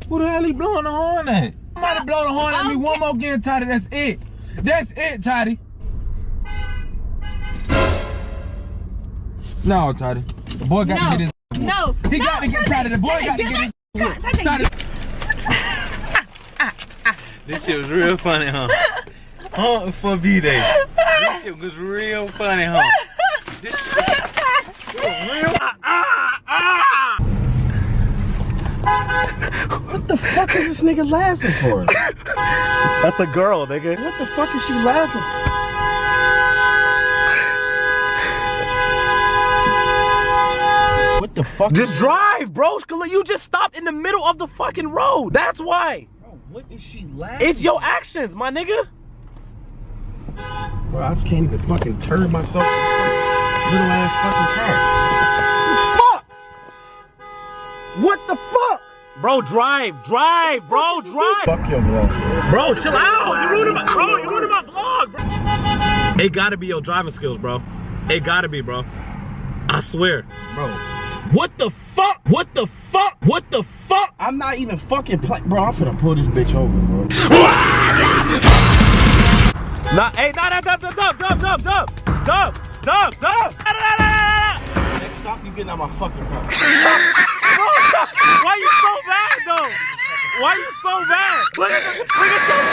Who the hell he blowing the horn at? Somebody blow the horn at me one more again, Toddy. That's it. That's it, Toddy. No, Toddy. The boy got to get his. No. He got to get Toddy. The boy got to get his. Toddy. This shit was real funny, huh? Honk for B-Day. This shit was real funny, huh? This shit was real. What the fuck is this nigga laughing for? That's a girl, nigga. What the fuck is she laughing for? What the fuck? Just drive, bro. You just stopped in the middle of the fucking road. That's why. Bro, what is she laughing? It's your actions, my nigga. Bro, I can't even fucking turn myself in this little ass fucking car. Fuck! What the fuck? Bro, drive, bro, drive. Fuck your vlog. Bro, chill out. You ruined my vlog, bro. It gotta be your driving skills, bro. It gotta be, bro. I swear. Bro, what the fuck? What the fuck? What the fuck? I'm not even fucking bro, I'm finna pull this bitch over, bro. Nah, hey, nah, dub. Next stop, you getting out my fucking car. Why you so bad, though? Why you so bad? Look at your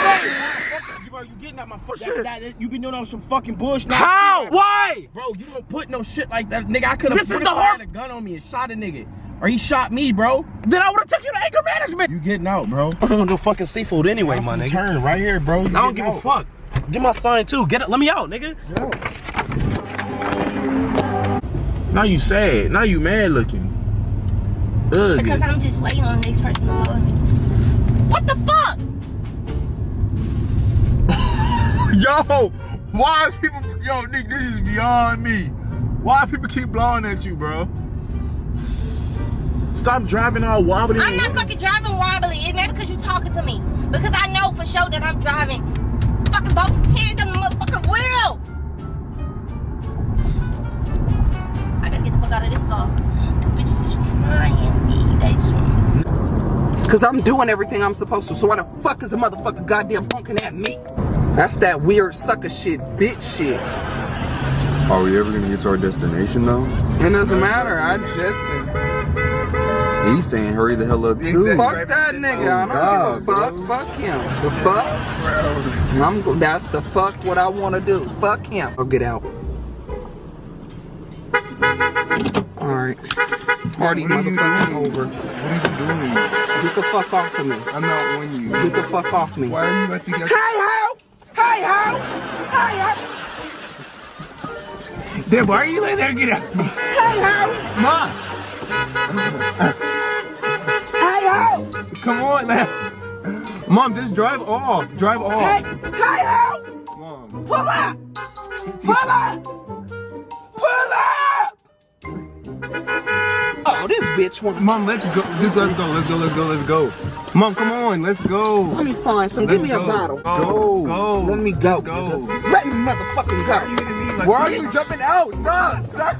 face. Bro, you getting out my fucking you been doing on some fucking bullshit. How? Why? Bro, you don't put no shit like that, nigga. I could have put a gun on me and shot a nigga. Or he shot me, bro. Then I would have taken you to anger management. You getting out, bro. I'm gonna do fucking seafood anyway, my nigga. Turn right here, bro. I don't give a fuck. Get my sign too. Get it. Let me out, nigga. Yo. Now you sad. Now you mad looking. Ugly. Because I'm just waiting on the next person to go. What the fuck? Yo, why is people, yo, Nick, this is beyond me. Why people keep blowing at you, bro? Stop driving all wobbly. I'm not fucking driving wobbly. It's maybe because you talking to me. Because I know for sure that I'm driving fucking both hands on the motherfucking wheel. I gotta get the fuck out of this car. These bitches is trying me. They just want me. Cause I'm doing everything I'm supposed to, so why the fuck is a motherfucker goddamn honking at me? That's that weird sucker shit, bitch shit. Are we ever gonna get to our destination though? It doesn't matter, I just... He's saying hurry the hell up too. Fuck that nigga, I don't give a fuck, fuck him. The fuck? That's the fuck what I wanna do, fuck him. I'll get out. Alright. Party motherfucking over. What are you doing? Get the fuck off of me. I'm not on you. Get the fuck off me. Why are you about to get... Hey ho! Hey ho! Hey ho! Then why are you letting her get out? Hey ho! Mom! Hey ho! Come on, man. Mom, just drive off. Drive off. Hey ho! Mom. Pull up! Pull up! Pull up! Oh, this bitch wants. Mom, let's go. Just let's go. Mom, come on, let's go. Let me find some. Give me a bottle. Go. Let me go. Let me motherfucking go. Why are you jumping out? Stop!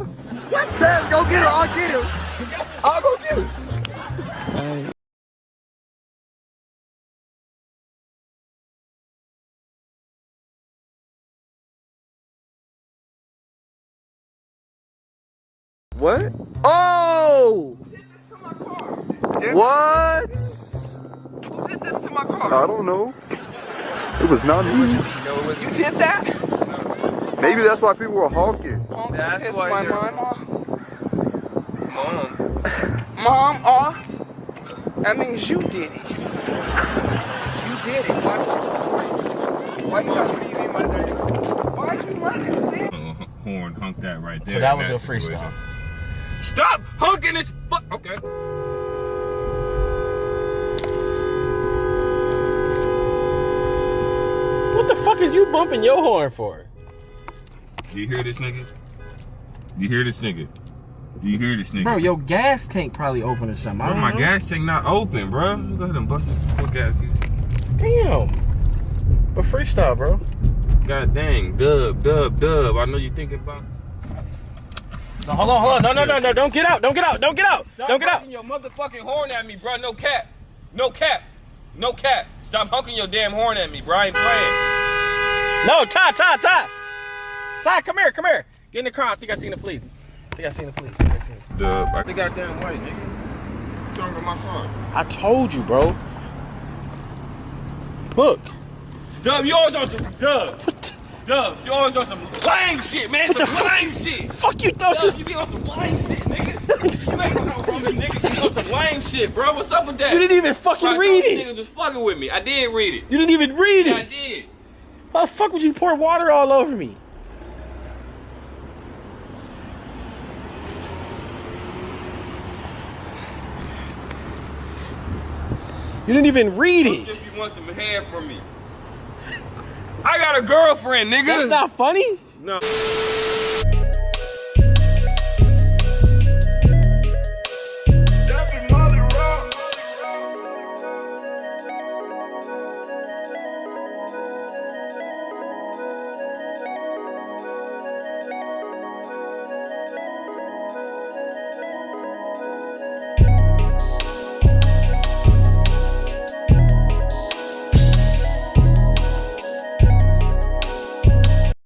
Sam, go get her. I'll get him. I'll go get him. What? Oh! Who did this to my car? What? Who did this to my car? I don't know. It was not me. You did that? Maybe that's why people were honking. That's pissed my mom off. Mom. Mom off? That means you did it. You did it. Why you running? Horn, honk that right there. So that was your freestyle. Stop honking this fuck. Okay. What the fuck is you bumping your horn for? Do you hear this nigga? Bro, your gas tank probably open or something. Bro, my gas tank not open, bro. Go ahead and bust this fuck ass. Damn. But freestyle, bro. God dang, dub. I know you thinking about. No, hold on. No. Don't get out. Don't get out. Stop your motherfucking horn at me, bro. No cap. No cap. No cap. Stop honking your damn horn at me, bro. I ain't playing. No, Ty. Ty, come here. Get in the car. I think I seen the police. Dub. They got damn white, nigga. What's wrong with my car? I told you, bro. Look. Dub, you always on some Dub, you always on some lame shit, man. What the Some lame shit. Fuck you, throw Dub, you be on some lame shit, nigga. You ain't gonna know from the nigga. You on some lame shit, bro. What's up with that? You didn't even fucking read it. Niggas just fucking with me. I did read it. You didn't even read Yeah, I it. did. Why the fuck would you pour water all over me? You didn't even read it. If you want some head from me. I got a girlfriend, nigga. That's not funny. No.